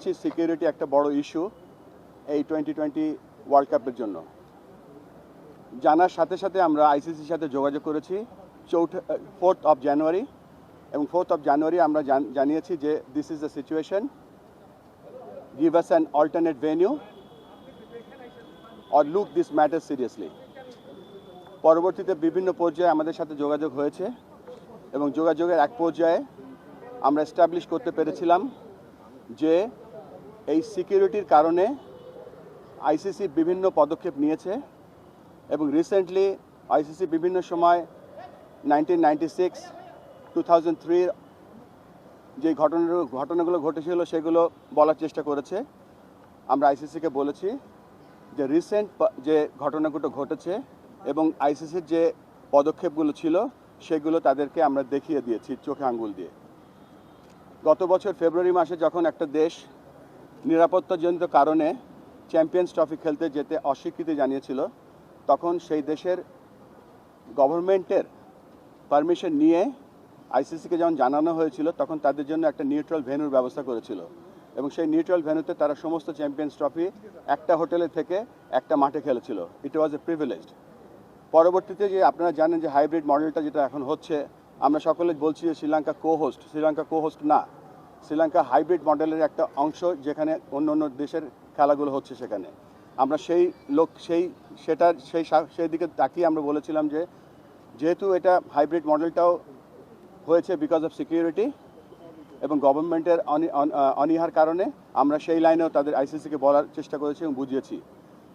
করছি সিকিউরিটি একটা বড় ইস্যু এই 2020 ওয়ার্ল্ড কাপের জন্য। জানার সাথে সাথে আমরা আইসিসির সাথে যোগাযোগ করেছি 4th of January, এবং 4th of January আমরা জানিয়েছি যে this is the situation, give us an alternate venue or look this matter seriously. পরবর্তীতে বিভিন্ন পর্যায়ে আমাদের সাথে যোগাযোগ হয়েছে এবং যোগাযোগের এক পর্যায়ে আমরা এস্টাবলিশ করতে পেরেছিলাম যে এই সিকিউরিটির কারণে আইসিসি বিভিন্ন পদক্ষেপ নিয়েছে এবং রিসেন্টলি আইসিসি বিভিন্ন সময় 1996, 2003 যে ঘটনাগুলো ঘটেছিল সেগুলো বলার চেষ্টা করেছে। আমরা আইসিসিকে বলেছি যে রিসেন্ট যে ঘটনাগুলো ঘটেছে এবং আইসিসির যে পদক্ষেপগুলো ছিল সেগুলো তাদেরকে আমরা দেখিয়ে দিয়েছি চোখে আঙ্গুল দিয়ে। গত বছর ফেব্রুয়ারি মাসে যখন একটা দেশ নিরাপত্তাজনিত কারণে চ্যাম্পিয়ন্স ট্রফি খেলতে যেতে অস্বীকৃতি জানিয়েছিল, তখন সেই দেশের গভর্নমেন্টের পারমিশন নিয়ে আইসিসিকে যখন জানানো হয়েছিল তখন তাদের জন্য একটা নিউট্রাল ভেন্যুর ব্যবস্থা করেছিল এবং সেই নিউট্রাল ভেন্যুতে তারা সমস্ত চ্যাম্পিয়ন্স ট্রফি একটা হোটেলে থেকে একটা মাঠে খেলেছিল। ইট ওয়াজ এ প্রিভিলেজড। পরবর্তীতে যে আপনারা জানেন যে হাইব্রিড মডেলটা যেটা এখন হচ্ছে, আমরা সকলে বলছি যে শ্রীলঙ্কা কো হোস্ট না, শ্রীলঙ্কা হাইব্রিড মডেলের একটা অংশ, যেখানে অন্য অন্য দেশের খেলাগুলো হচ্ছে সেখানে। আমরা সেই দিকে তাকিয়ে আমরা বলেছিলাম যে যেহেতু এটা হাইব্রিড মডেলটাও হয়েছে বিকজ অফ সিকিউরিটি এবং গভর্নমেন্টের অনীহার কারণে, আমরা সেই লাইনেও তাদের আইসিসিকে বলার চেষ্টা করেছি এবং বুঝিয়েছি,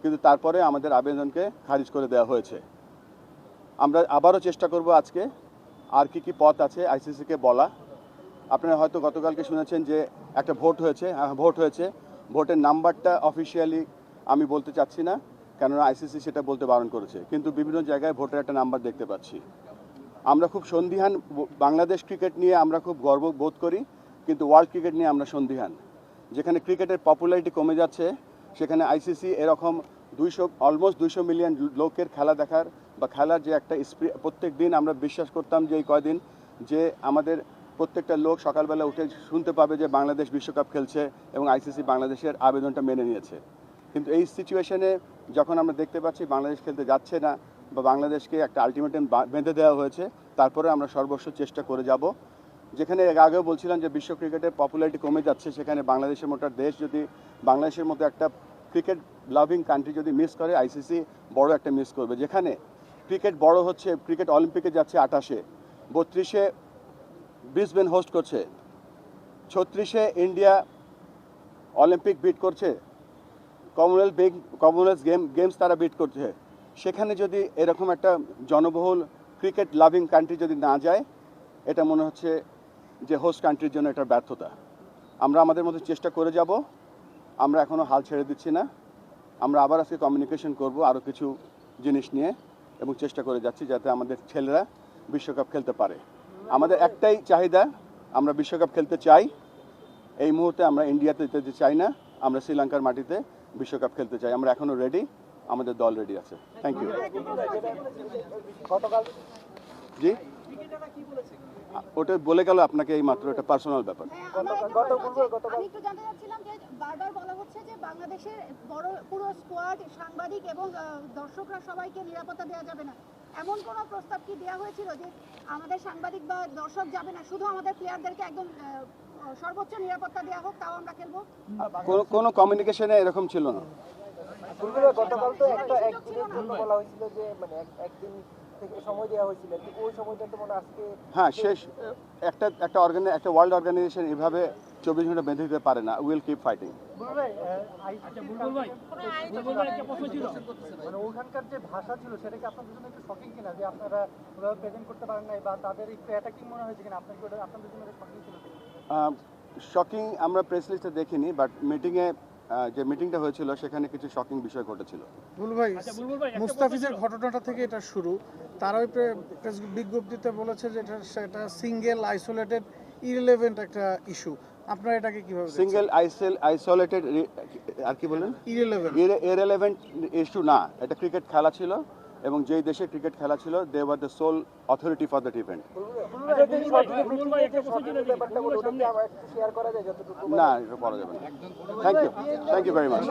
কিন্তু তারপরে আমাদের আবেদনকে খারিজ করে দেওয়া হয়েছে। আমরা আবারও চেষ্টা করব আজকে আর কি পথ আছে আইসিসিকে বলা। আপনারা হয়তো গতকালকে শুনেছেন যে একটা ভোট হয়েছে। ভোটের নাম্বারটা অফিসিয়ালি আমি বলতে চাচ্ছি না, কেননা আইসিসি সেটা বলতে বারণ করেছে, কিন্তু বিভিন্ন জায়গায় ভোটের একটা নাম্বার দেখতে পাচ্ছি। আমরা খুব সন্দিহান। বাংলাদেশ ক্রিকেট নিয়ে আমরা খুব গর্ব বোধ করি, কিন্তু ওয়ার্ল্ড ক্রিকেট নিয়ে আমরা সন্দিহান। যেখানে ক্রিকেটের পপুলারিটি কমে যাচ্ছে, সেখানে আইসিসি এরকম অলমোস্ট 200 মিলিয়ন লোকের খেলা দেখার বা খেলার যে একটা প্রত্যেক দিন আমরা বিশ্বাস করতাম যে এই কয়দিন যে আমাদের প্রত্যেকটা লোক সকালবেলা উঠে শুনতে পাবে যে বাংলাদেশ বিশ্বকাপ খেলছে এবং আইসিসি বাংলাদেশের আবেদনটা মেনে নিয়েছে। কিন্তু এই সিচুয়েশনে যখন আমরা দেখতে পাচ্ছি বাংলাদেশ খেলতে যাচ্ছে না বা বাংলাদেশকে একটা আলটিমেটাম বেঁধে দেওয়া হয়েছে, তারপরে আমরা সর্বস্ব চেষ্টা করে যাব। যেখানে আগেও বলছিলাম যে বিশ্ব ক্রিকেটের পপুলারিটি কমে যাচ্ছে, সেখানে বাংলাদেশের মতো দেশ যদি বাংলাদেশের মতো একটা ক্রিকেট লাভিং কান্ট্রি যদি মিস করে, আইসিসি বড় একটা মিস করবে। যেখানে ক্রিকেট বড় হচ্ছে, ক্রিকেট অলিম্পিকে যাচ্ছে 28-এ, 32-এ ব্রিসবেন হোস্ট করছে, 36-এ ইন্ডিয়া অলিম্পিক বিট করছে, কমনওয়েলথ গেমস তারা বিট করছে। সেখানে যদি এরকম একটা জনবহুল ক্রিকেট লাভিং কান্ট্রি যদি না যায়, এটা মনে হচ্ছে যে হোস্ট কান্ট্রির জন্য এটার ব্যর্থতা। আমরা আমাদের মধ্যে চেষ্টা করে যাব, আমরা এখনও হাল ছেড়ে দিচ্ছি না। আমরা আবার আজকে কমিউনিকেশন করব আরও কিছু জিনিস নিয়ে এবং চেষ্টা করে যাচ্ছি যাতে আমাদের ছেলেরা বিশ্বকাপ খেলতে পারে। আমাদের একটাই চাহিদা, আমরা বিশ্বকাপ খেলতে চাই। এই মুহূর্তে আমরা ইন্ডিয়াতে যেতে চাই না, আমরা শ্রীলঙ্কার মাটিতে বিশ্বকাপ খেলতে চাই। আমরা এখনও রেডি, আমাদের দল রেডি আছে। Thank you. জি, ওটা বলে গেল আপনাকে এই মাত্র, এটা পার্সোনাল ব্যাপার। আমি একটু জানতে চাচ্ছিলাম যে বারবার বলা হচ্ছে যে বাংলাদেশের পুরো স্কোয়াড, সাংবাদিক এবং দর্শকরা সবাইকে নিরাপত্তা দেওয়া যাবে না, এমন কোন প্রস্তাব কি দেওয়া হয়েছিল যে আমাদের সাংবাদিক বা দর্শক যাবে না, শুধু আমাদের প্লেয়ারদেরকে একদম সর্বোচ্চ নিরাপত্তা দেওয়া হোক, তাও আমরা খেলবো? কোনো কমিউনিকেশনে এরকম ছিল না। গতকাল তো একদিনের জন্য বলা হয়েছিল যে মানে একদিন থেকে সময় দেওয়া হয়েছিল, ওই সময়টা তো মনে আজকে হ্যাঁ শেষ। একটা ওয়ার্ল্ড অর্গানাইজেশন এভাবে 24 ঘন্টা বেঁধে দিতে পারে না। Will keep fighting. মানে ওখানকার যে ভাষা ছিল সেটা কি আপনাদের জন্য একটু শকিং কিনা, যে আপনারা ওভাবে প্রেজেন্ট করতে পারেন নাই বা তাদের একটু অ্যাটাকিং মনে হয়েছে কিনা আপনাদের জন্য শকিং ছিল? শকিং আমরা প্রেস লিস্টে দেখিনি, বাট যে মিটিংটা হয়েছিল সেখানে কিছু শকিং বিষয় ঘটেছিল। বুলবুল ভাই, মুস্তাফিজের ঘটনাটা থেকে এটা শুরু, তারাই প্রেস বিজ্ঞপ্তিতে বলেছে যে এটা সিঙ্গেল আইসোলেটেড ইররিলেভেন্ট একটা ইস্যু। আপনারা এটাকে কিভাবে সিঙ্গেল আইসোলেটেড আর কি বলেন? ইররিলেভেন্ট ইররিলেভেন্ট ইস্যু না, এটা ক্রিকেট খেলা ছিল এবং যেই দেশে ক্রিকেট খেলা ছিল they were the sole authority for that event. না এটা করা যাবে না। Thank you very much.